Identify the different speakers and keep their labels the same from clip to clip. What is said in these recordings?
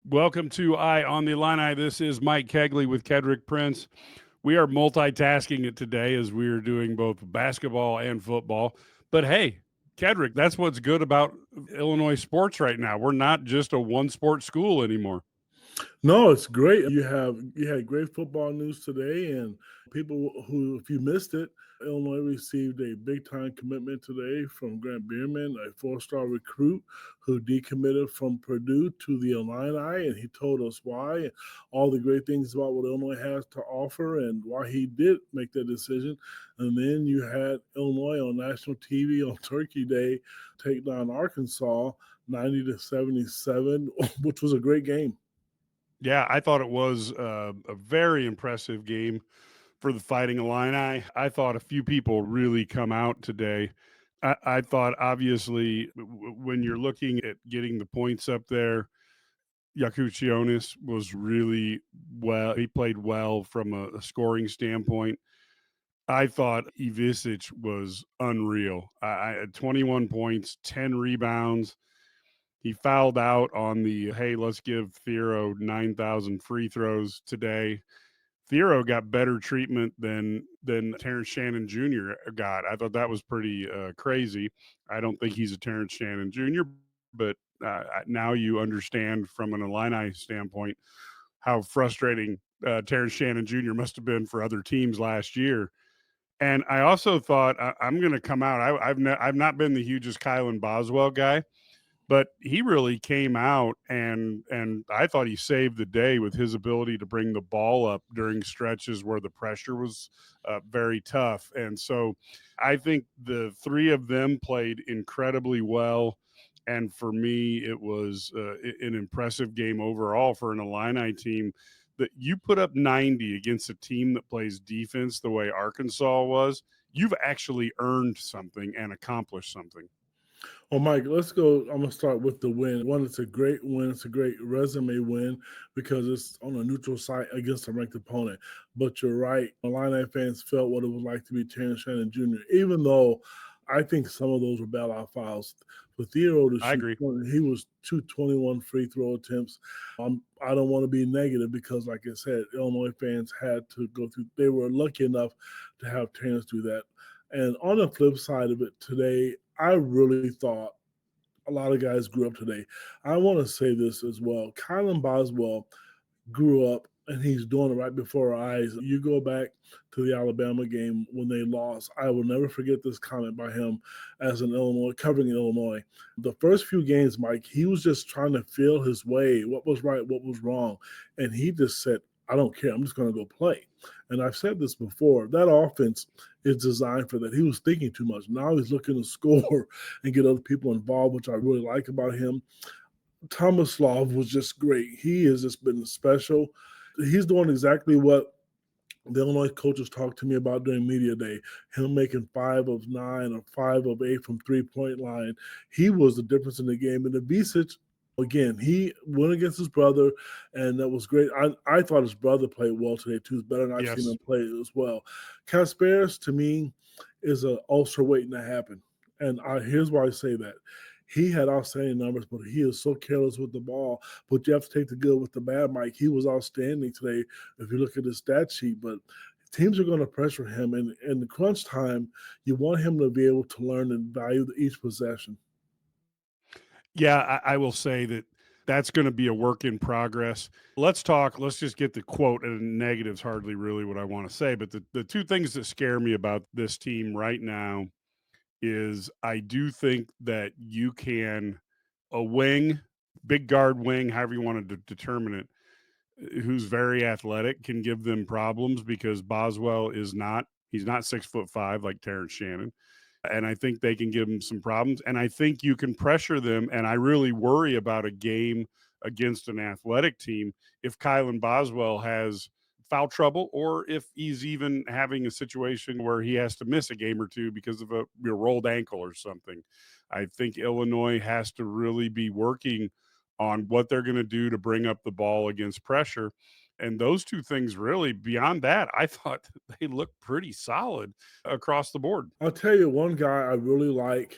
Speaker 1: Welcome to Eye on the Illini. This is Mike Cagley with Kedric Prince. We are multitasking it today as we are doing both basketball and football. But hey, Kedric, that's what's good about Illinois sports right now. We're not just a one sport school anymore.
Speaker 2: No, it's great. You had great football news today, and people who, if you missed it, Illinois received a big time commitment today from Grant Bierman, a 4-star recruit who decommitted from Purdue to the Illini, and he told us why and all the great things about what Illinois has to offer and why he did make that decision. And then you had Illinois on national TV on Turkey Day take down Arkansas 90-77, which was a great game.
Speaker 1: Yeah, I thought it was a very impressive game for the Fighting Illini. I thought a few people really come out today. I thought, obviously, when you're looking at getting the points up there, Yakuchionis was really well. He played well from a scoring standpoint. I thought Ivisic was unreal. I had 21 points, 10 rebounds. He fouled out on the, hey, let's give Thiero 9,000 free throws today. Thiero got better treatment than Terrence Shannon Jr. got. I thought that was pretty crazy. I don't think he's a Terrence Shannon Jr., but now you understand from an Illini standpoint how frustrating Terrence Shannon Jr. must have been for other teams last year. And I also thought I'm going to come out. I've not been the hugest Kylan Boswell guy, but he really came out and I thought he saved the day with his ability to bring the ball up during stretches where the pressure was very tough. And so I think the three of them played incredibly well. And for me, it was an impressive game overall for an Illini team that you put up 90 against a team that plays defense the way Arkansas was. You've actually earned something and accomplished something.
Speaker 2: Well, Mike, let's go. I'm going to start with the win. One, it's a great win. It's a great resume win because it's on a neutral site against a ranked opponent. But you're right. Illini fans felt what it was like to be Terrence Shannon Jr., even though I think some of those were bailout fouls. For Theo to
Speaker 1: I
Speaker 2: shoot,
Speaker 1: agree.
Speaker 2: he was 221 free throw attempts. I don't want to be negative because, like I said, Illinois fans had to go through. They were lucky enough to have Terrence do that. And on the flip side of it today, I really thought a lot of guys grew up today. I want to say this as well. Kylan Boswell grew up and he's doing it right before our eyes. You go back to the Alabama game when they lost. I will never forget this comment by him as an Illinois, covering Illinois. The first few games, Mike, he was just trying to feel his way, what was right, what was wrong. And he just said, I don't care. I'm just going to go play. And I've said this before. That offense is designed for that. He was thinking too much. Now he's looking to score and get other people involved, which I really like about him. Thomas Love was just great. He has just been special. He's doing exactly what the Illinois coaches talked to me about during media day. Him making 5 of 9 or 5 of 8 from 3-point line. He was the difference in the game. And the Bisic, again, he went against his brother, and that was great. I thought his brother played well today too. It's better than I've seen
Speaker 1: Yes.
Speaker 2: him play as well. Casparis, to me, is an ulcer waiting to happen. And here's why I say that. He had outstanding numbers, but he is so careless with the ball. But you have to take the good with the bad, Mike. He was outstanding today if you look at his stat sheet. But teams are going to pressure him. And in the crunch time, you want him to be able to learn and value each possession.
Speaker 1: Yeah, I will say that that's going to be a work in progress. Let's just get the quote, and negative's hardly really what I want to say, but the two things that scare me about this team right now is I do think that you can, a wing, big guard wing, however you want to determine it, who's very athletic can give them problems because Boswell is not, he's not 6'5" like Terrence Shannon. And I think they can give them some problems. And I think you can pressure them. And I really worry about a game against an athletic team if Kylan Boswell has foul trouble or if he's even having a situation where he has to miss a game or two because of a rolled ankle or something. I think Illinois has to really be working on what they're going to do to bring up the ball against pressure. And those two things, really, beyond that, I thought they looked pretty solid across the board.
Speaker 2: I'll tell you one guy I really like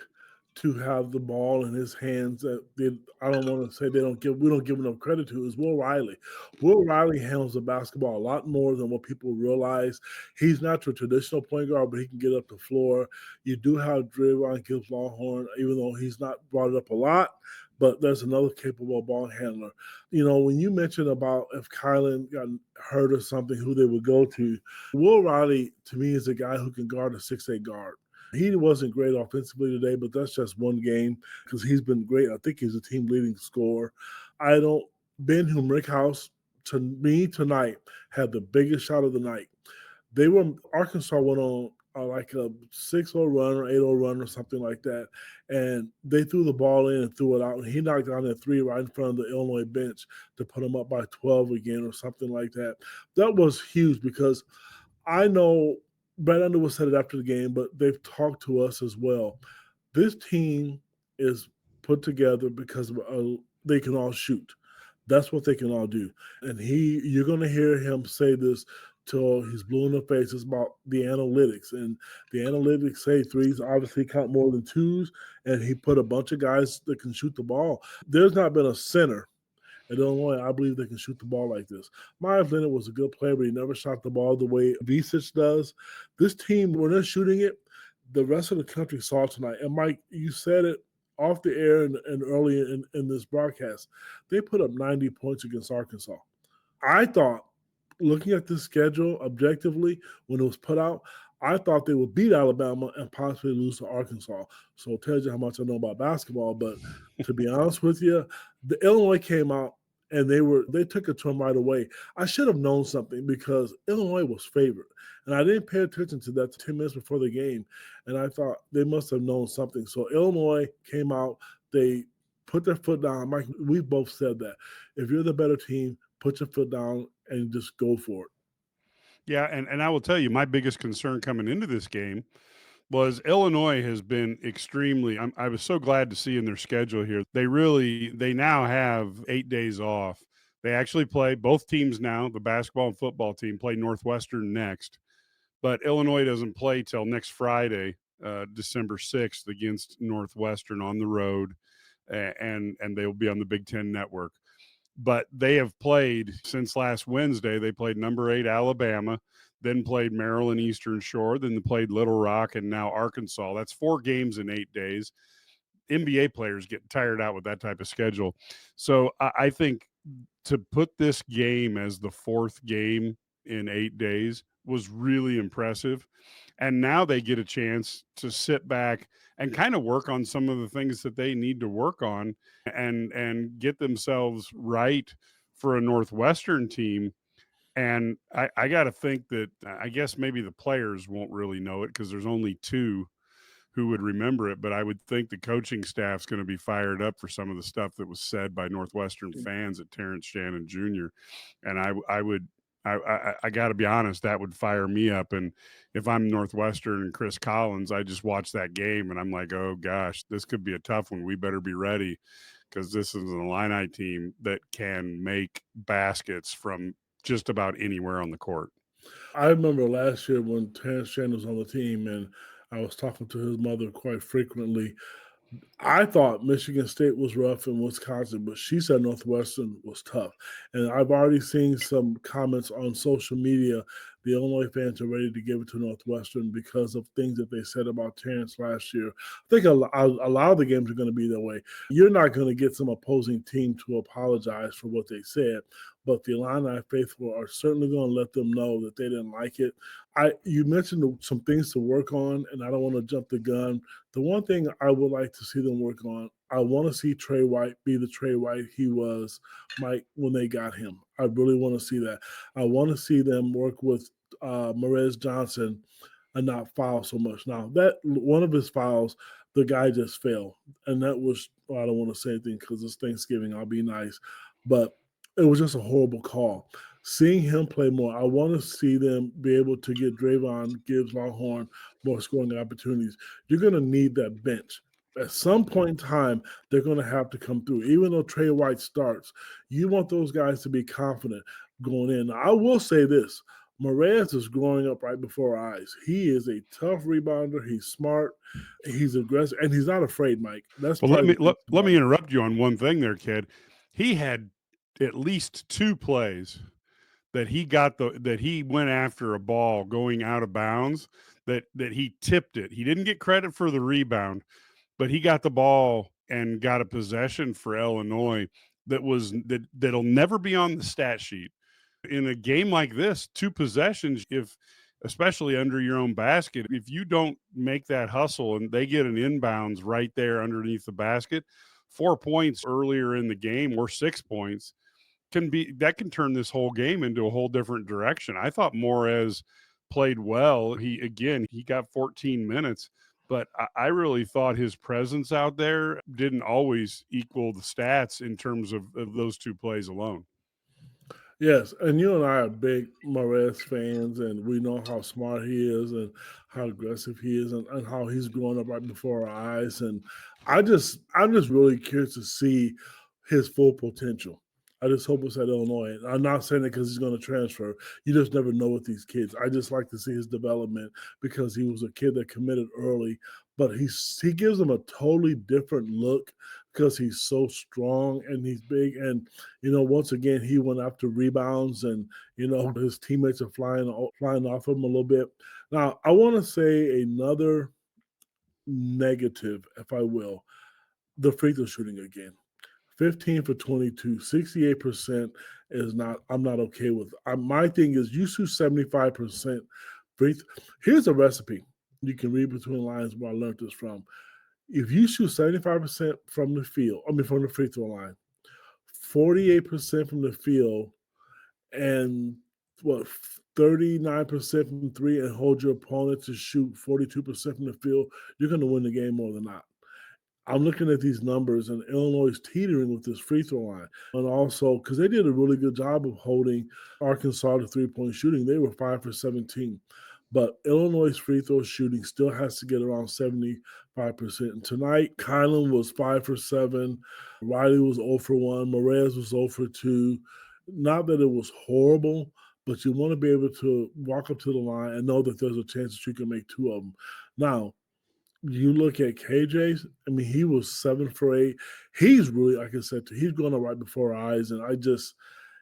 Speaker 2: to have the ball in his hands that I don't want to say we don't give enough credit to is Will Riley. Will Riley handles the basketball a lot more than what people realize. He's not your traditional point guard, but he can get up the floor. You do have Draymond Gibbs Longhorn, even though he's not brought it up a lot, but there's another capable ball handler. When you mentioned about if Kylan got hurt or something, who they would go to, Will Riley to me is a guy who can guard a 6'8" guard. He wasn't great offensively today, but that's just one game because he's been great. I think he's a team leading scorer. Ben Humrickhouse, to me tonight, had the biggest shot of the night. Arkansas went on like a 6-0 run or 8-0 run or something like that, and they threw the ball in and threw it out, and he knocked down that three right in front of the Illinois bench to put them up by 12 again or something like that. That was huge because I know Brad Underwood said it after the game, but they've talked to us as well. This team is put together because they can all shoot. That's what they can all do. And you're going to hear him say this till he's blue in the face. It's about the analytics. And the analytics say threes obviously count more than twos, and he put a bunch of guys that can shoot the ball. There's not been a center at Illinois, I believe they can shoot the ball like this. Myers Leonard was a good player, but he never shot the ball the way Visic does. This team, when they're shooting it, the rest of the country saw tonight. And Mike, you said it off the air and early in this broadcast. They put up 90 points against Arkansas. I thought, looking at this schedule objectively, when it was put out, I thought they would beat Alabama and possibly lose to Arkansas. So it tells you how much I know about basketball. But to be honest with you, the Illinois came out and they took it to them right away. I should have known something because Illinois was favored. And I didn't pay attention to that 10 minutes before the game. And I thought they must have known something. So Illinois came out, they put their foot down. Mike, we both said that. If you're the better team, put your foot down and just go for it.
Speaker 1: Yeah, and I will tell you, my biggest concern coming into this game was Illinois has been extremely. I was so glad to see in their schedule here. They now have 8 days off. They actually play both teams now. The basketball and football team play Northwestern next, but Illinois doesn't play till next Friday, December 6th, against Northwestern on the road, and they will be on the Big Ten Network. But they have played since last Wednesday. They played number 8 Alabama, then played Maryland Eastern Shore, then they played Little Rock, and now Arkansas. That's 4 games in 8 days. NBA players get tired out with that type of schedule. So I think to put this game as the 4th game in 8 days was really impressive. And now they get a chance to sit back and kind of work on some of the things that they need to work on and get themselves right for a Northwestern team. And I got to think that I guess maybe the players won't really know it because there's only 2 who would remember it. But I would think the coaching staff's going to be fired up for some of the stuff that was said by Northwestern fans at Terrence Shannon Jr. And I got to be honest, that would fire me up. And if I'm Northwestern and Chris Collins, I just watch that game and I'm like, oh gosh, this could be a tough one. We better be ready because this is an Illini team that can make baskets from just about anywhere on the court.
Speaker 2: I remember last year when Terrence Shannon was on the team and I was talking to his mother quite frequently. I thought Michigan State was rough in Wisconsin, but she said Northwestern was tough. And I've already seen some comments on social media. The Illinois fans are ready to give it to Northwestern because of things that they said about Terrence last year. I think a lot of the games are going to be that way. You're not going to get some opposing team to apologize for what they said, but the Illini faithful are certainly going to let them know that they didn't like it. You mentioned some things to work on, and I don't want to jump the gun. The one thing I would like to see them work on, I want to see Trey White be the Trey White he was, Mike, when they got him. I really want to see that. I want to see them work with Marez Johnson and not foul so much. Now, that one of his fouls, the guy just fell. And that was, well, I don't want to say anything because it's Thanksgiving. I'll be nice. But it was just a horrible call. Seeing him play more, I want to see them be able to get Draymond Gibbs Longhorn more scoring opportunities. You're going to need that bench. At some point in time, they're going to have to come through. Even though Trey White starts, you want those guys to be confident going in. Now, I will say this. Morez is growing up right before our eyes. He is a tough rebounder. He's smart. He's aggressive, and he's not afraid, Mike. That's
Speaker 1: Well, let
Speaker 2: probably
Speaker 1: me
Speaker 2: the thing
Speaker 1: let
Speaker 2: about
Speaker 1: me
Speaker 2: him.
Speaker 1: interrupt you on one thing there, kid. He had at least 2 plays that he went after a ball going out of bounds that he tipped it. He didn't get credit for the rebound, but he got the ball and got a possession for Illinois that'll never be on the stat sheet. In a game like this, 2 possessions, if especially under your own basket, if you don't make that hustle and they get an inbounds right there underneath the basket, 4 points earlier in the game or 6 points can turn this whole game into a whole different direction. I thought Morez played well. He got 14 minutes, but I really thought his presence out there didn't always equal the stats in terms of those 2 plays alone.
Speaker 2: Yes, and you and I are big Morez fans, and we know how smart he is and how aggressive he is, and how he's growing up right before our eyes. And I'm just really curious to see his full potential. I just hope it's at Illinois. I'm not saying it because he's going to transfer. You just never know with these kids. I just like to see his development because he was a kid that committed early, but he gives them a totally different look because he's so strong and he's big. And once again, he went after rebounds, and his teammates are flying off him a little bit. Now, I want to say another negative, if I will, the free throw shooting again. 15 for 22, 68% is not. I'm not okay with. My thing is, you shoot 75% free. Here's a recipe. You can read between the lines where I learned this from. If you shoot 75% from the field, from the free throw line, 48% from the field, and what 39% from three, and hold your opponent to shoot 42% from the field, you're going to win the game more than not. I'm looking at these numbers, and Illinois is teetering with this free throw line. And also, because they did a really good job of holding Arkansas to three-point shooting, they were 5 for 17. But Illinois' free throw shooting still has to get around 75%. And tonight, Kylan was 5 for 7. Riley was 0 for 1. Morez was 0 for 2. Not that it was horrible, but you want to be able to walk up to the line and know that there's a chance that you can make 2 of them. Now, you look at KJ's, he was 7 for 8. He's really, like I said, he's going to right before our eyes. And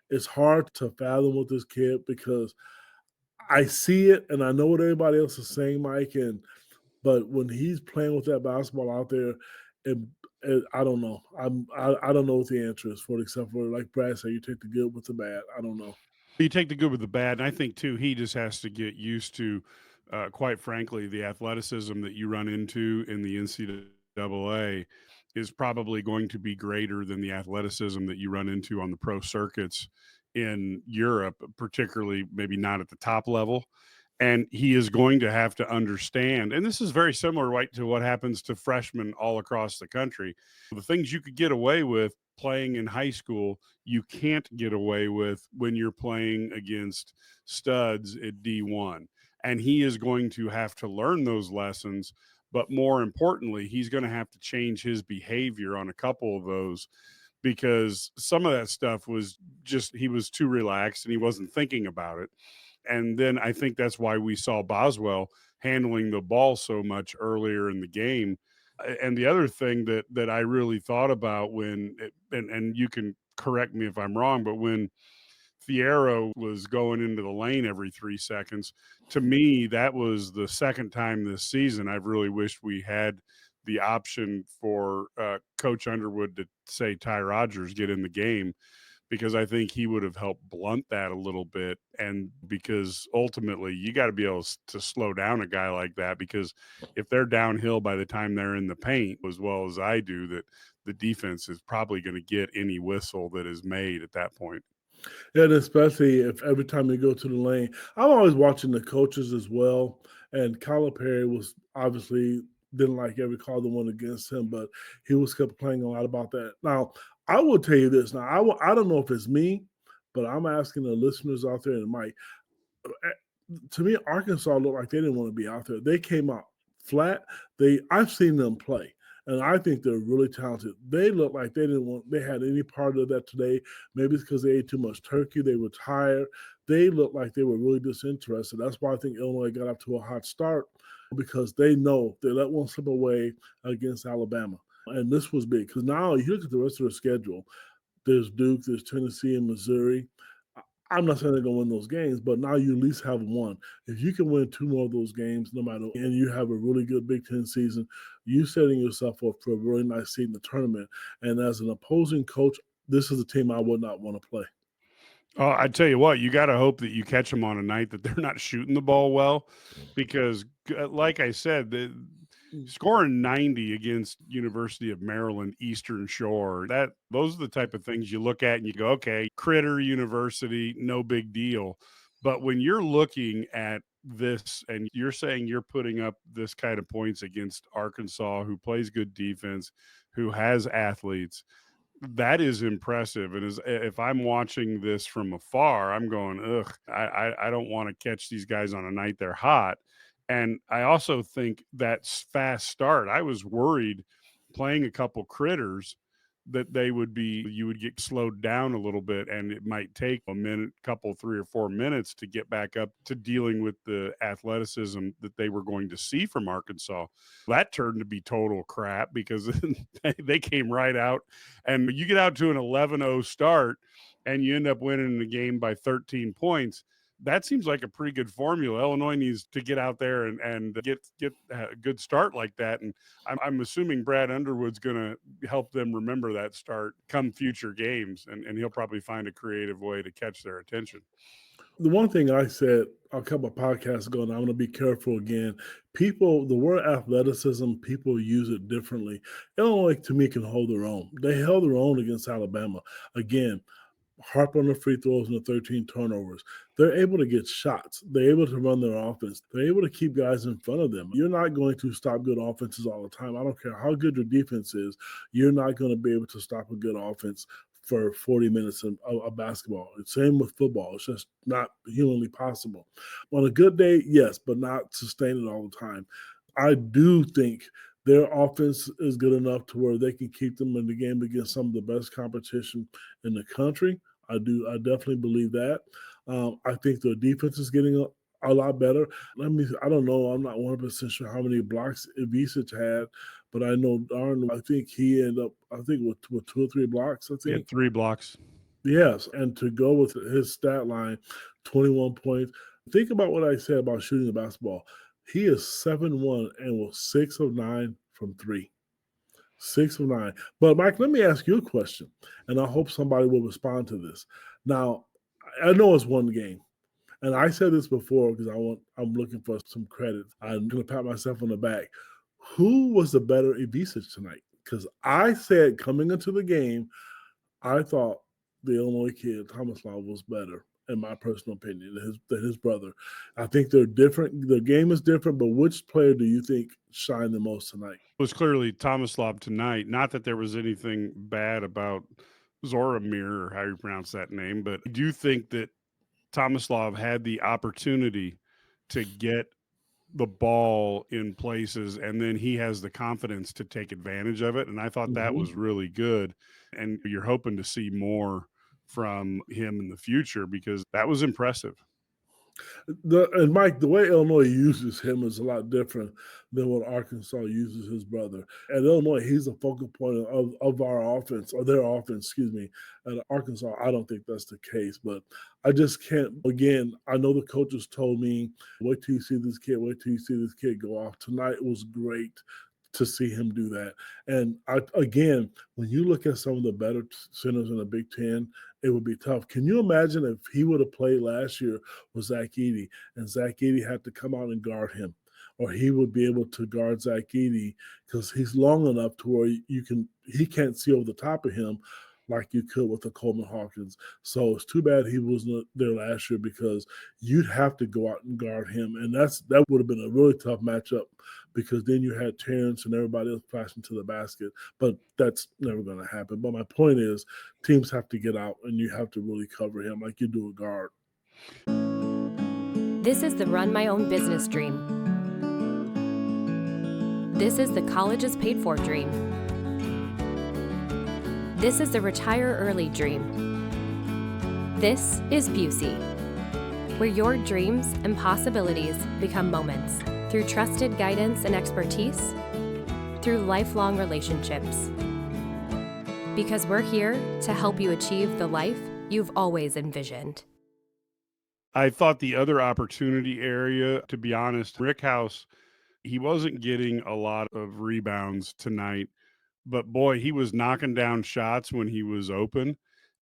Speaker 2: it's hard to fathom with this kid because I see it and I know what everybody else is saying, Mike. But when he's playing with that basketball out there, I don't know. I don't know what the answer is for it, except for, like Brad said, you take the good with the bad. I don't know.
Speaker 1: You take the good with the bad, and I think too he just has to get used to, quite frankly, the athleticism that you run into in the NCAA is probably going to be greater than the athleticism that you run into on the pro circuits in Europe, particularly maybe not at the top level. And he is going to have to understand, and this is very similar, right, to what happens to freshmen all across the country. The things you could get away with playing in high school, you can't get away with when you're playing against studs at D1. And he is going to have to learn those lessons. But more importantly, he's going to have to change his behavior on a couple of those because some of that stuff was just, he was too relaxed and he wasn't thinking about it. And then I think that's why we saw Boswell handling the ball so much earlier in the game. And the other thing that I really thought about and you can correct me if I'm wrong, but when Fierro was going into the lane every 3 seconds, to me, that was the second time this season I've really wished we had the option for Coach Underwood to say Ty Rodgers get in the game, because I think he would have helped blunt that a little bit. And because ultimately you got to be able to slow down a guy like that, because if they're downhill by the time they're in the paint, as well as I do, that the defense is probably going to get any whistle that is made at that point.
Speaker 2: And especially if every time you go to the lane, I'm always watching the coaches as well. And Calipari was obviously didn't like every call that went against him, but he was kept playing a lot about that. Now, I will tell you this. Now, I don't know if it's me, but I'm asking the listeners out there and Mike. To me, Arkansas looked like they didn't want to be out there. They came out flat. I've seen them play, and I think they're really talented. They look like they had any part of that today. Maybe it's because they ate too much turkey. They were tired. they looked like they were really disinterested. That's why I think Illinois got up to a hot start, because they know they let one slip away against Alabama. And this was big because now you look at the rest of the schedule. There's Duke, there's Tennessee, and Missouri. I'm not saying they're going to win those games, but now you at least have one. If you can win 2 more of those games, no matter, and you have a really good Big Ten season, you setting yourself up for a really nice seat in the tournament. And as an opposing coach, this is a team I would not want to play.
Speaker 1: Oh, I tell you what, you got to hope that you catch them on a night that they're not shooting the ball well, because, like I said, scoring 90 against University of Maryland Eastern Shore, those are the type of things you look at and you go, okay, Critter University, no big deal. But when you're looking at this and you're saying you're putting up this kind of points against Arkansas, who plays good defense, who has athletes, that is impressive. And if I'm watching this from afar, I'm going, ugh, I don't want to catch these guys on a night they're hot. And I also think that fast start, I was worried playing a couple critters that you would get slowed down a little bit, and it might take a minute, 3 or 4 minutes to get back up to dealing with the athleticism that they were going to see from Arkansas. That turned to be total crap because they came right out, and you get out to an 11-0 start and you end up winning the game by 13 points. That seems like a pretty good formula. Illinois needs to get out there and get a good start like that. And I'm assuming Brad Underwood's going to help them remember that start come future games, and he'll probably find a creative way to catch their attention.
Speaker 2: The one thing I said a couple of podcasts ago, and I'm going to be careful again, the word athleticism, people use it differently. Illinois, to me, can hold their own. They held their own against Alabama. Again, harp on the free throws and the 13 turnovers. They're able to get shots. They're able to run their offense. They're able to keep guys in front of them. You're not going to stop good offenses all the time. I don't care how good your defense is. You're not going to be able to stop a good offense for 40 minutes of basketball. Same with football. It's just not humanly possible. On a good day, yes, but not sustain it all the time. I do think their offense is good enough to where they can keep them in the game against some of the best competition in the country. I definitely believe that. I think their defense is getting a lot better. I don't know. I'm not 100% sure how many blocks Ivisic had, but I know I think he ended up, with 2 or 3 blocks, I think.
Speaker 1: He had 3 blocks.
Speaker 2: Yes, and to go with his stat line, 21 points. Think about what I said about shooting the basketball. He is 7-1 and was 6 of 9 from 3. 6 of 9. But, Mike, let me ask you a question, and I hope somebody will respond to this. Now, I know it's one game, and I said this before because I'm looking for some credit. I'm going to pat myself on the back. Who was the better Ivisic tonight? Because I said coming into the game, I thought the Illinois kid, Tomislav, was better, in my personal opinion, than his brother. I think they're different. The game is different, but which player do you think shined the most tonight?
Speaker 1: It was clearly Tomislav tonight. Not that there was anything bad about Zoromir, or how you pronounce that name, but I do think that Tomislav had the opportunity to get the ball in places, and then he has the confidence to take advantage of it. And I thought that was really good. And you're hoping to see more from him in the future because that was impressive.
Speaker 2: And Mike, the way Illinois uses him is a lot different than what Arkansas uses his brother. At Illinois, he's the focal point of our offense, or their offense, excuse me. At Arkansas, I don't think that's the case, but I just can't. Again, I know the coaches told me, wait till you see this kid go off. Tonight was great to see him do that. And again, when you look at some of the better centers in the Big Ten, it would be tough. Can you imagine if he would have played last year with Zach Edey and Zach Edey had to come out and guard him, or he would be able to guard Zach Edey because he's long enough to where he can't see over the top of him like you could with a Coleman Hawkins. So it's too bad he wasn't there last year because you'd have to go out and guard him. And that would have been a really tough matchup because then you had Terrence and everybody else flashing to the basket. But that's never going to happen. But my point is teams have to get out and you have to really cover him like you do a guard.
Speaker 3: This is the run my own business dream. This is the college is paid for dream. This is the retire early dream. This is Busey. where your dreams and possibilities become moments through trusted guidance and expertise, through lifelong relationships. Because we're here to help you achieve the life you've always envisioned.
Speaker 1: I thought the other opportunity area, to be honest, Rick House, he wasn't getting a lot of rebounds tonight, but boy, he was knocking down shots when he was open.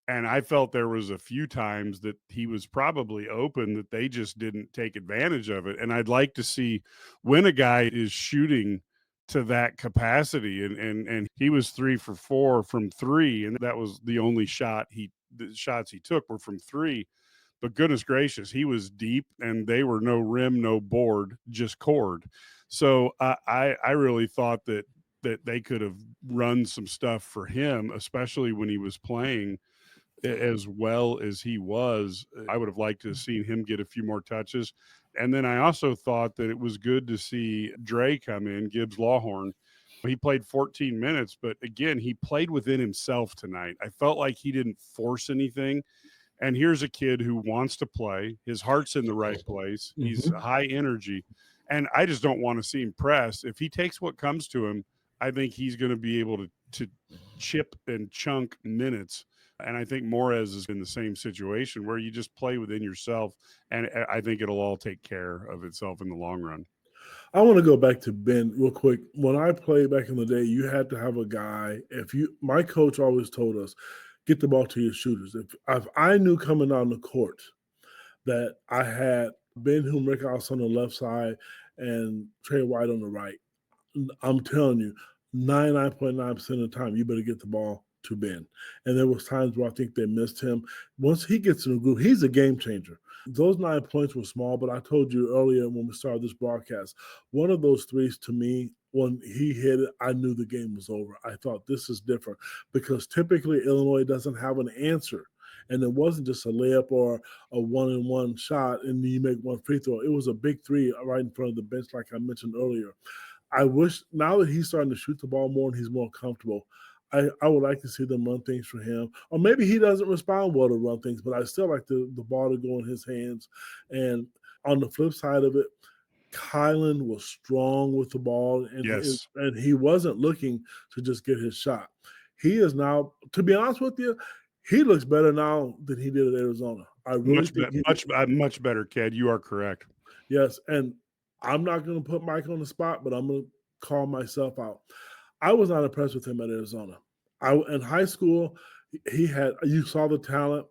Speaker 1: And I felt there was a few times that he was probably open that they just didn't take advantage of it. And I'd like to see when a guy is shooting to that capacity, and he was 3 for 4 from 3, and that was the only the shots he took were from 3. But goodness gracious, he was deep, and they were no rim, no board, just cord. So I really thought that they could have run some stuff for him, especially when he was playing as well as he was. I would have liked to have seen him get a few more touches. And then I also thought that it was good to see Dre come in, Gibbs Lawhorn. He played 14 minutes, but again, he played within himself tonight. I felt like he didn't force anything. And here's a kid who wants to play. His heart's in the right place. He's high energy. And I just don't want to see him press. If he takes what comes to him, I think he's going to be able to chip and chunk minutes. And I think Morez is in the same situation where you just play within yourself. And I think it'll all take care of itself in the long run.
Speaker 2: I want to go back to Ben real quick. When I played back in the day, you had to have a guy. My coach always told us, get the ball to your shooters. If I knew coming on the court that I had Ben Humrickhouse on the left side and Trey White on the right, I'm telling you, 99.9% of the time, you better get the ball to Ben. And there was times where I think they missed him. Once he gets in the groove, he's a game changer. Those 9 points were small, but I told you earlier when we started this broadcast, one of those threes to me, when he hit it, I knew the game was over. I thought this is different because typically Illinois doesn't have an answer. And it wasn't just a layup or a one-and-one shot and you make one free throw. It was a big three right in front of the bench, like I mentioned earlier. I wish now that he's starting to shoot the ball more and he's more comfortable, I would like to see them run things for him. Or maybe he doesn't respond well to run things, but I still like the ball to go in his hands. And on the flip side of it, Kylan was strong with the ball, and he wasn't looking to just get his shot. He is now, to be honest with you, he looks better now than he did at Arizona. I really
Speaker 1: much better, Ked. You are correct.
Speaker 2: Yes, and I'm not going to put Mike on the spot, but I'm going to call myself out. I was not impressed with him at Arizona. In high school, you saw the talent.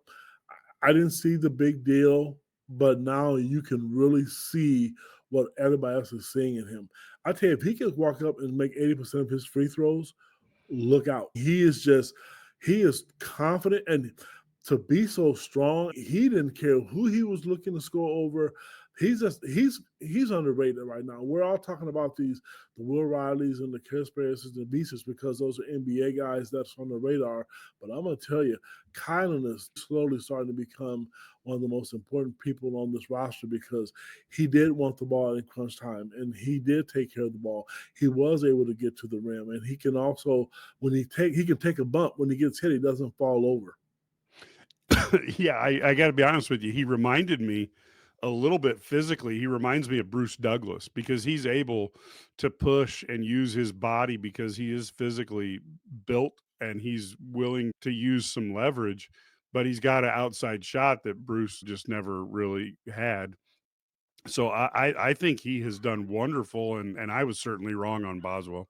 Speaker 2: I didn't see the big deal, but now you can really see what everybody else is seeing in him. I tell you, if he can walk up and make 80% of his free throws, look out. He is confident, and to be so strong, he didn't care who he was looking to score over. He's underrated right now. We're all talking about the Will Rileys and the Kasparovs and the Beasts because those are NBA guys that's on the radar. But I'm going to tell you, Kylan is slowly starting to become one of the most important people on this roster because he did want the ball in crunch time, and he did take care of the ball. He was able to get to the rim, and he can also, he can take a bump. When he gets hit, he doesn't fall over.
Speaker 1: Yeah, I got to be honest with you. He reminded me a little bit physically. He reminds me of Bruce Douglas because he's able to push and use his body because he is physically built and he's willing to use some leverage, but he's got an outside shot that Bruce just never really had. So I think he has done wonderful, and I was certainly wrong on Boswell.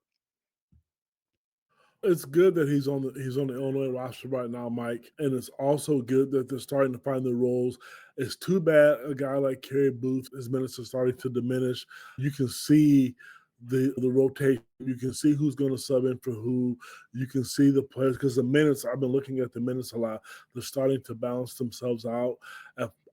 Speaker 2: It's good that he's on the Illinois roster right now, Mike, and it's also good that they're starting to find their roles. It's too bad a guy like Kerry Booth, his minutes are starting to diminish. You can see the rotation. You can see who's going to sub in for who. You can see the players because the minutes. I've been looking at the minutes a lot. They're starting to balance themselves out.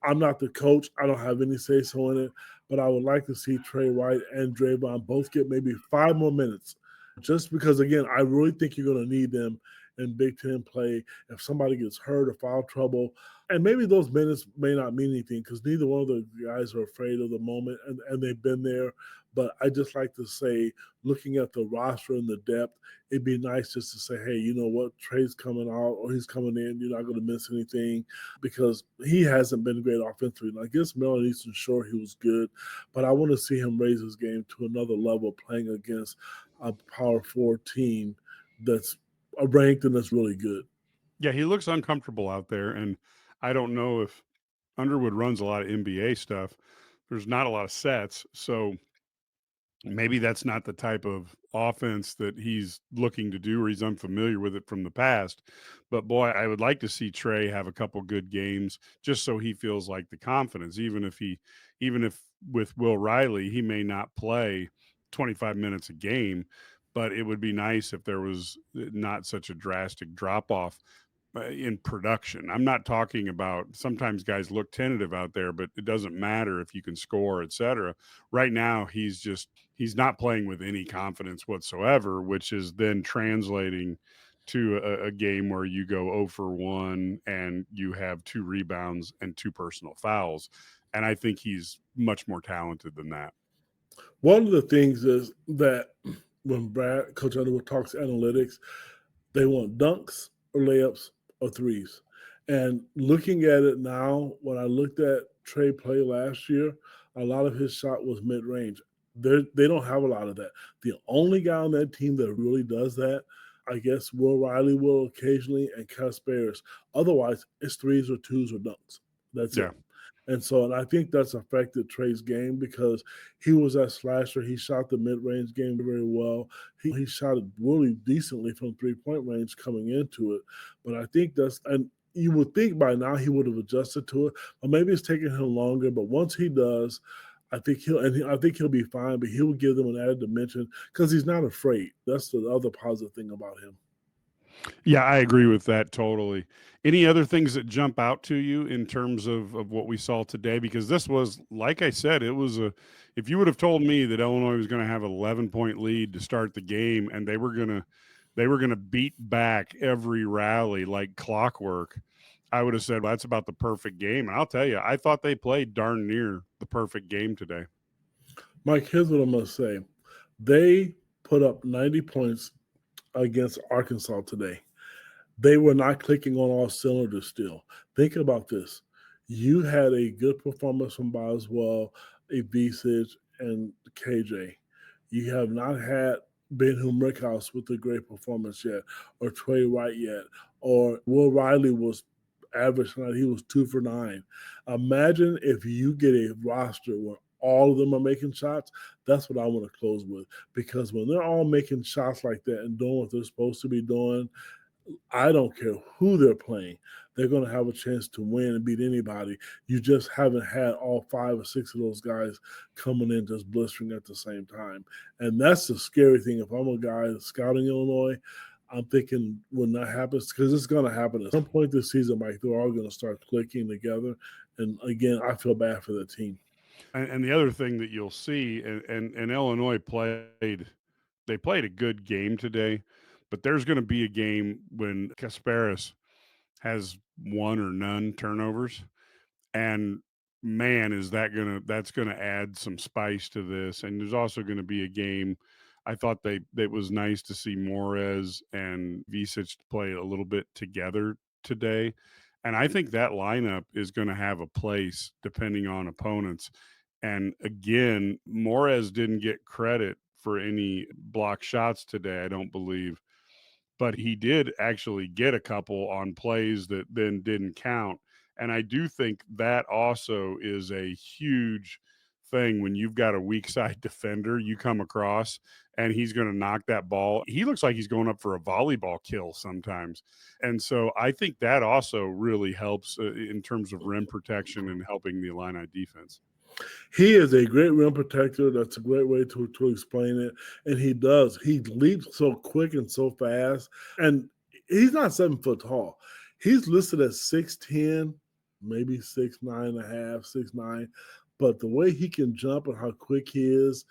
Speaker 2: I'm not the coach. I don't have any say so in it, but I would like to see Trey White and Draymond both get maybe 5 more minutes just because, again, I really think you're going to need them in Big Ten play. If somebody gets hurt or foul trouble, and maybe those minutes may not mean anything because neither one of the guys are afraid of the moment, and they've been there. But I just like to say, looking at the roster and the depth, it'd be nice just to say, hey, you know what, Trey's coming out or he's coming in. You're not going to miss anything because he hasn't been great offensively. And I guess Maryland Eastern, sure, he was good, but I want to see him raise his game to another level playing against a Power 4 team that's ranked and that's really good.
Speaker 1: Yeah, he looks uncomfortable out there, and I don't know if Underwood runs a lot of NBA stuff. There's not a lot of sets, so maybe that's not the type of offense that he's looking to do, or he's unfamiliar with it from the past. But boy, I would like to see Trey have a couple good games just so he feels like the confidence, even if with Will Riley, he may not play 25 minutes a game, but it would be nice if there was not such a drastic drop off in production. I'm not talking about, sometimes guys look tentative out there, but it doesn't matter if you can score, etc. Right now, he's not playing with any confidence whatsoever, which is then translating to a game where you go 0 for 1 and you have 2 rebounds and 2 personal fouls. And I think he's much more talented than that.
Speaker 2: One of the things is that when Coach Underwood talks analytics, they want dunks or layups or threes. And looking at it now, when I looked at Trey play last year, a lot of his shot was mid-range. They don't have a lot of that. The only guy on that team that really does that, I guess Will Riley will occasionally and Casparis. Otherwise, it's threes or twos or dunks. That's it. And I think that's affected Trey's game because he was that slasher. He shot the mid-range game very well. He shot it really decently from three-point range coming into it. But I think and you would think by now he would have adjusted to it, but maybe it's taking him longer. But once he does, I think he'll be fine, but he will give them an added dimension because he's not afraid. That's the other positive thing about him.
Speaker 1: Yeah, I agree with that totally. Any other things that jump out to you in terms of what we saw today? Because this was, like I said, if you would have told me that Illinois was going to have an 11-point lead to start the game and they were going to beat back every rally like clockwork, I would have said, well, that's about the perfect game. And I'll tell you, I thought they played darn near the perfect game today.
Speaker 2: Mike, here's what I'm going to say. They put up 90 points against Arkansas today. They were not clicking on all cylinders still. Think about this. You had a good performance from Boswell, a Visage, and KJ. You have not had Ben Rickhouse with a great performance yet, or Trey Wright yet, or Will Riley was average tonight. He was 2 for 9. Imagine if you get a roster where all of them are making shots. That's what I want to close with, because when they're all making shots like that and doing what they're supposed to be doing, I don't care who they're playing. They're going to have a chance to win and beat anybody. You just haven't had all 5 or 6 of those guys coming in just blistering at the same time. And that's the scary thing. If I'm a guy scouting Illinois, I'm thinking when that happens, because it's going to happen at some point this season, Mike, they're all going to start clicking together. And again, I feel bad for the team.
Speaker 1: And the other thing that you'll see, and Illinois played a good game today, but there's going to be a game when Kasparis has 1 or none turnovers, and man, that's gonna add some spice to this. And there's also going to be a game. I thought it was nice to see Morez and Visage play a little bit together today. And I think that lineup is going to have a place depending on opponents. And again, Morez didn't get credit for any block shots today, I don't believe, but he did actually get a couple on plays that then didn't count. And I do think that also is a huge thing when you've got a weak side defender you come across and he's going to knock that ball. He looks like he's going up for a volleyball kill sometimes. And so I think that also really helps in terms of rim protection and helping the Illini defense.
Speaker 2: He is a great rim protector. That's a great way to explain it. And he does. He leaps so quick and so fast. And he's not 7 foot tall. He's listed at 6'10", maybe 6'9.5", 6'9". But the way he can jump and how quick he is,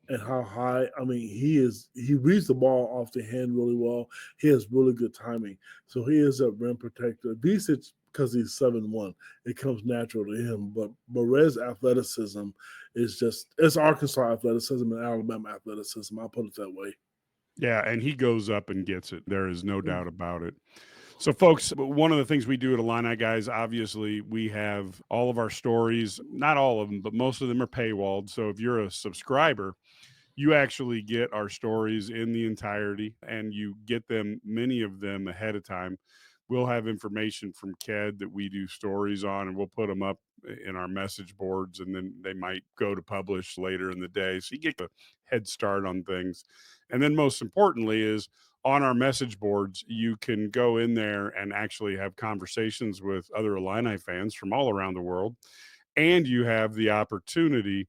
Speaker 2: and how high. I mean, he reads the ball off the hand really well. He has really good timing. So he is a rim protector. Bisic, because he's 7'1", it comes natural to him. But Barrett's athleticism is just it's Arkansas athleticism and Alabama athleticism. I'll put it that way.
Speaker 1: Yeah, and he goes up and gets it. There is no doubt about it. So, folks, one of the things we do at Illini Guys, obviously, we have all of our stories, not all of them, but most of them are paywalled. So, if you're a subscriber, you actually get our stories in the entirety and you get them, many of them ahead of time. We'll have information from Ked that we do stories on and we'll put them up in our message boards and then they might go to publish later in the day. So you get a head start on things. And then most importantly is on our message boards, you can go in there and actually have conversations with other Illini fans from all around the world. And you have the opportunity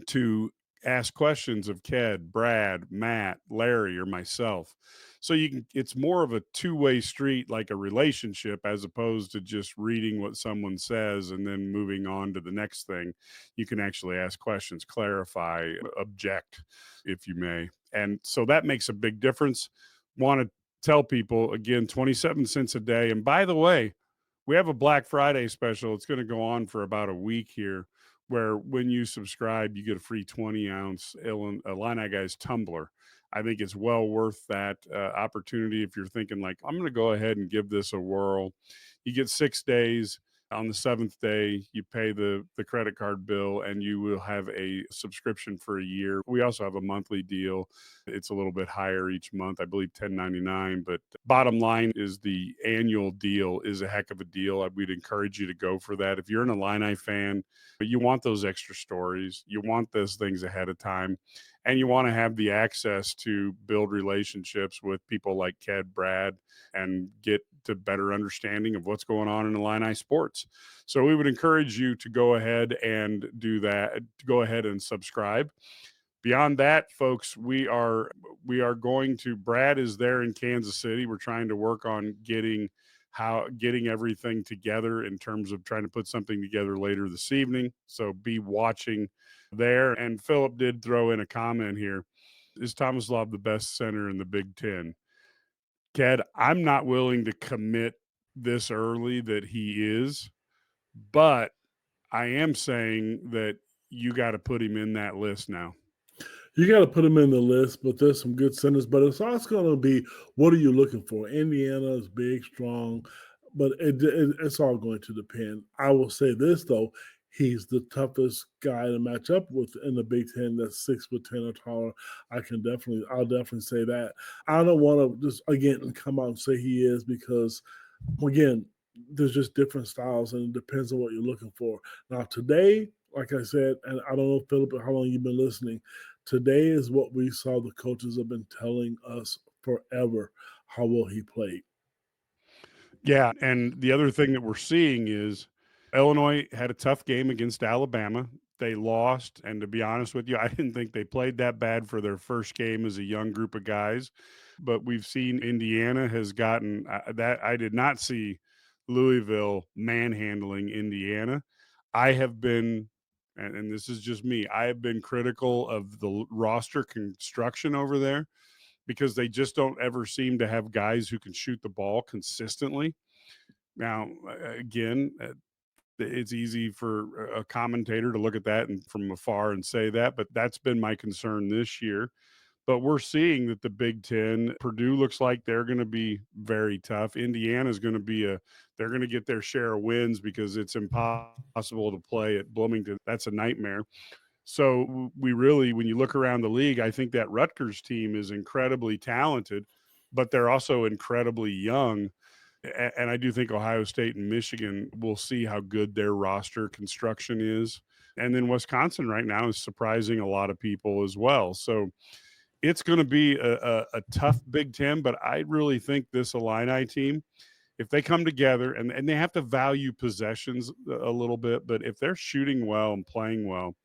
Speaker 1: to ask questions of Ked, Brad, Matt, Larry, or myself. So you can it's more of a two-way street like a relationship as opposed to just reading what someone says and then moving on to the next thing. You can actually ask questions, clarify, object if you may. And so that makes a big difference. Want to tell people again 27 cents a day. And by the way, we have a Black Friday special. It's going to go on for about a week here where when you subscribe, you get a free 20-ounce Illini Guys tumbler. I think it's well worth that opportunity if you're thinking like, I'm going to go ahead and give this a whirl. You get 6 days. On the seventh day, you pay the credit card bill and you will have a subscription for a year. We also have a monthly deal. It's a little bit higher each month, I believe $10.99. But bottom line is the annual deal is a heck of a deal. We'd encourage you to go for that. If you're an Illini fan, but you want those extra stories, you want those things ahead of time, and you want to have the access to build relationships with people like Ked, Brad, and get to better understanding of what's going on in Illini sports. So we would encourage you to go ahead and do that, to go ahead and subscribe. Beyond that, folks, we are going to Brad is there in Kansas City. We're trying to work on getting everything together in terms of trying to put something together later this evening. So be watching there. And Philip did throw in a comment here. Is Thomas Love the best center in the Big Ten? Ked, I'm not willing to commit this early that he is, but I am saying that you got to put him in that list now.
Speaker 2: You got to put him in the list, but there's some good centers. But it's also going to be, what are you looking for? Indiana is big, strong, but it's all going to depend. I will say this, though. He's the toughest guy to match up with in the Big Ten that's 6'10" or taller. I'll definitely say that. I don't want to just, again, come out and say he is because, again, there's just different styles and it depends on what you're looking for. Now, today, like I said, and I don't know, Philip, how long you've been listening, today is what we saw the coaches have been telling us forever, how well he played.
Speaker 1: Yeah, and the other thing that we're seeing is Illinois had a tough game against Alabama. They lost, and to be honest with you, I didn't think they played that bad for their first game as a young group of guys. But we've seen Indiana has gotten that. I did not see Louisville manhandling Indiana. I have been, and this is just me, I have been critical of the roster construction over there because they just don't ever seem to have guys who can shoot the ball consistently. Now, again, it's easy for a commentator to look at that and from afar and say that, but that's been my concern this year. But we're seeing that the Big Ten, Purdue looks like they're going to be very tough. Indiana is going to be they're going to get their share of wins because it's impossible to play at Bloomington. That's a nightmare. So we really, when you look around the league, I think that Rutgers team is incredibly talented, but they're also incredibly young. And I do think Ohio State and Michigan will see how good their roster construction is. And then Wisconsin right now is surprising a lot of people as well. So it's going to be a tough Big Ten, but I really think this Illini team, if they come together and they have to value possessions a little bit, but if they're shooting well and playing well,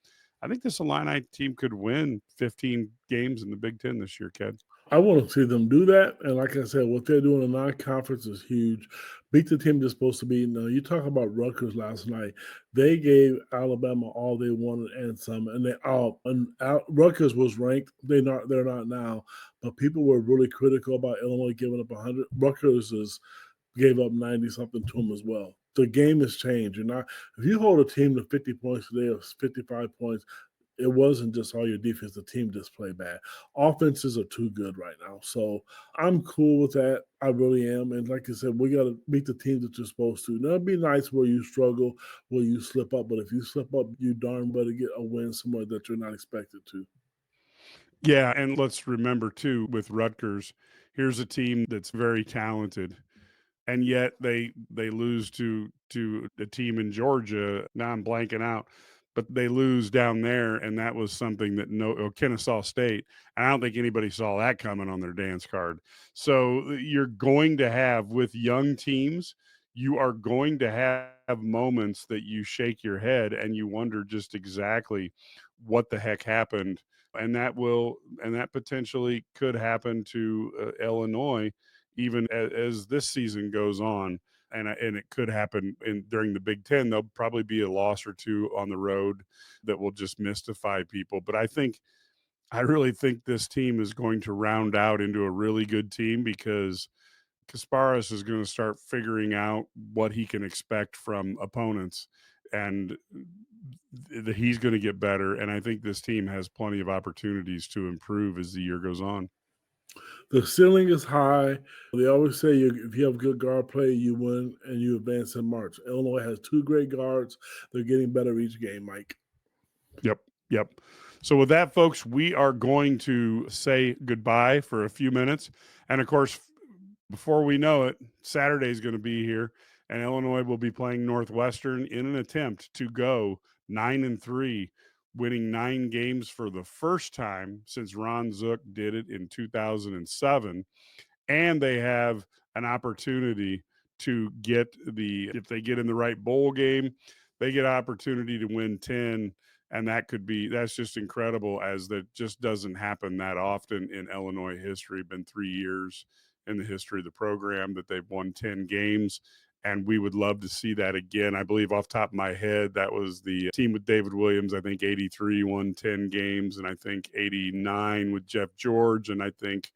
Speaker 1: I think this Illini team could win 15 games in the Big Ten this year, Ked.
Speaker 2: I want to see them do that. And like I said, what they're doing in non-conference is huge. Beat the team they're supposed to be. Now, you talk about Rutgers last night. They gave Alabama all they wanted and some. And Rutgers was ranked. They're not now. But people were really critical about Illinois giving up 100. Rutgers gave up 90 something to them as well. The game has changed. If you hold a team to 50 points today or 55 points, it wasn't just all your defense. The team just played bad. Offenses are too good right now. So I'm cool with that. I really am. And like I said, we got to beat the teams that you're supposed to. Now, it'd be nice where you struggle, where you slip up. But if you slip up, you darn better get a win somewhere that you're not expected to.
Speaker 1: Yeah, and let's remember too with Rutgers, here's a team that's very talented, and yet they lose to a team in Georgia. Now I'm blanking out, but they lose down there, and that was something that Kennesaw State. And I don't think anybody saw that coming on their dance card. So you're going to have with young teams, you are going to have moments that you shake your head and you wonder just exactly what the heck happened. And that potentially could happen to Illinois even as this season goes on, and it could happen during the Big Ten. There'll probably be a loss or two on the road that will just mystify people. But I really think this team is going to round out into a really good team because Kasparis is going to start figuring out what he can expect from opponents, and he's going to get better. And I think this team has plenty of opportunities to improve as the year goes on.
Speaker 2: The ceiling is high. They always say if you have good guard play, you win and you advance in March. Illinois has two great guards. They're getting better each game, Mike.
Speaker 1: Yep. So with that, folks, we are going to say goodbye for a few minutes. And of course, before we know it, Saturday is going to be here, and Illinois will be playing Northwestern in an attempt to go 9-3, winning 9 games for the first time since Ron Zook did it in 2007. And they have an opportunity to if they get in the right bowl game, they get opportunity to win 10. And that's just incredible, as that just doesn't happen that often in Illinois history. Been 3 years in the history of the program that they've won 10 games. And we would love to see that again. I believe off the top of my head, that was the team with David Williams. I think 83 won 10 games, and I think 89 with Jeff George, and I think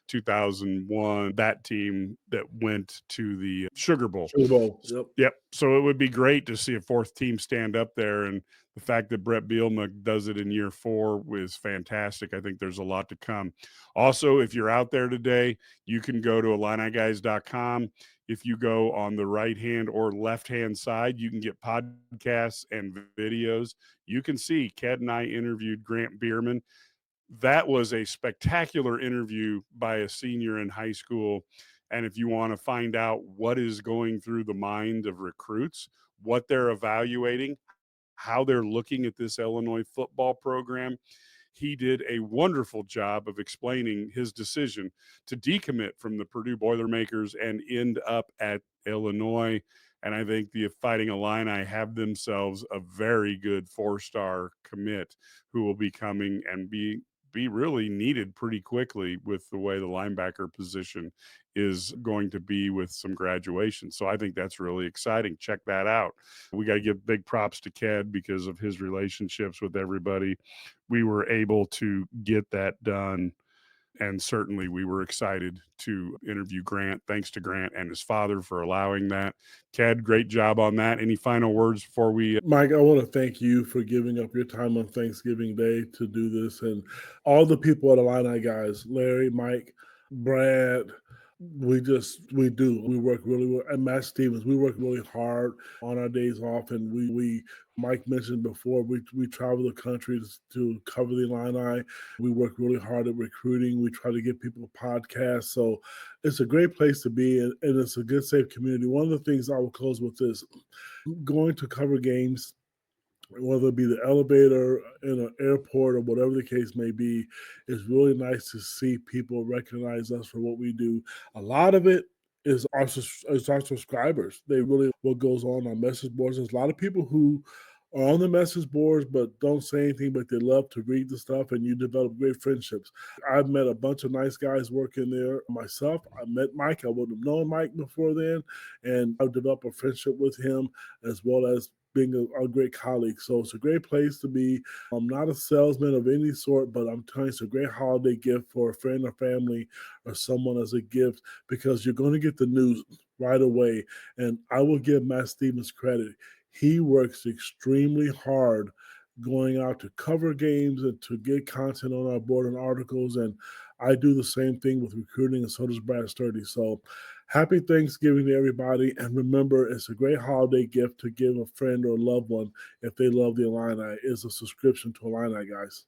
Speaker 1: 2001, that team that went to the Sugar Bowl.
Speaker 2: Sugar Bowl,
Speaker 1: yep. So it would be great to see a fourth team stand up there, and the fact that Brett Bielema does it in year 4 is fantastic. I think there's a lot to come. Also, if you're out there today, you can go to IlliniGuys.com. If you go on the right-hand or left-hand side, you can get podcasts and videos. You can see Ked and I interviewed Grant Bierman. That was a spectacular interview by a senior in high school. And if you want to find out what is going through the mind of recruits, what they're evaluating, how they're looking at this Illinois football program, he did a wonderful job of explaining his decision to decommit from the Purdue Boilermakers and end up at Illinois. And I think the Fighting Illini have themselves a very good 4-star commit who will be coming and be really needed pretty quickly with the way the linebacker position is going to be with some graduation. So I think that's really exciting. Check that out. We got to give big props to Ked because of his relationships with everybody. We were able to get that done. And certainly we were excited to interview Grant. Thanks to Grant and his father for allowing that. Ked, great job on that. Any final words before we...
Speaker 2: Mike, I want to thank you for giving up your time on Thanksgiving Day to do this, and all the people at IlliniGuys, Larry, Mike, Brad. We work really well. And Matt Stevens, we work really hard on our days off. And we Mike mentioned before, we travel the country to cover the Illini. We work really hard at recruiting. We try to get people podcasts. So it's a great place to be, and it's a good, safe community. One of the things I will close with is going to cover games, whether it be the elevator in an airport or whatever the case may be. It's really nice to see people recognize us for what we do. A lot of it is our subscribers. They really, what goes on message boards. There's a lot of people who are on the message boards, but don't say anything, but they love to read the stuff, and you develop great friendships. I've met a bunch of nice guys working there myself. I met Mike. I wouldn't have known Mike before then, and I've developed a friendship with him as well as being a great colleague. So it's a great place to be. I'm not a salesman of any sort, but I'm telling you, it's a great holiday gift for a friend or family or someone as a gift, because you're going to get the news right away. And I will give Matt Stevens credit. He works extremely hard going out to cover games and to get content on our board and articles. And I do the same thing with recruiting, and so does Brad Sturdy. So happy Thanksgiving to everybody. And remember, it's a great holiday gift to give a friend or a loved one if they love the Illini, is a subscription to IlliniGuys.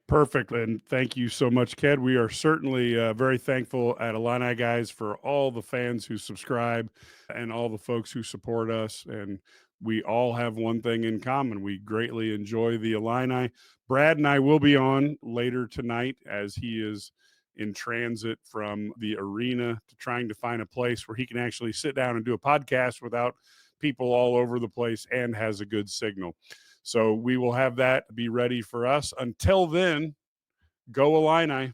Speaker 1: Perfect. And thank you so much, Ked. We are certainly very thankful at IlliniGuys for all the fans who subscribe and all the folks who support us. And we all have one thing in common. We greatly enjoy the Illini. Brad and I will be on later tonight as he is in transit from the arena to trying to find a place where he can actually sit down and do a podcast without people all over the place and has a good signal. So we will have that be ready for us. Until then, go Illini.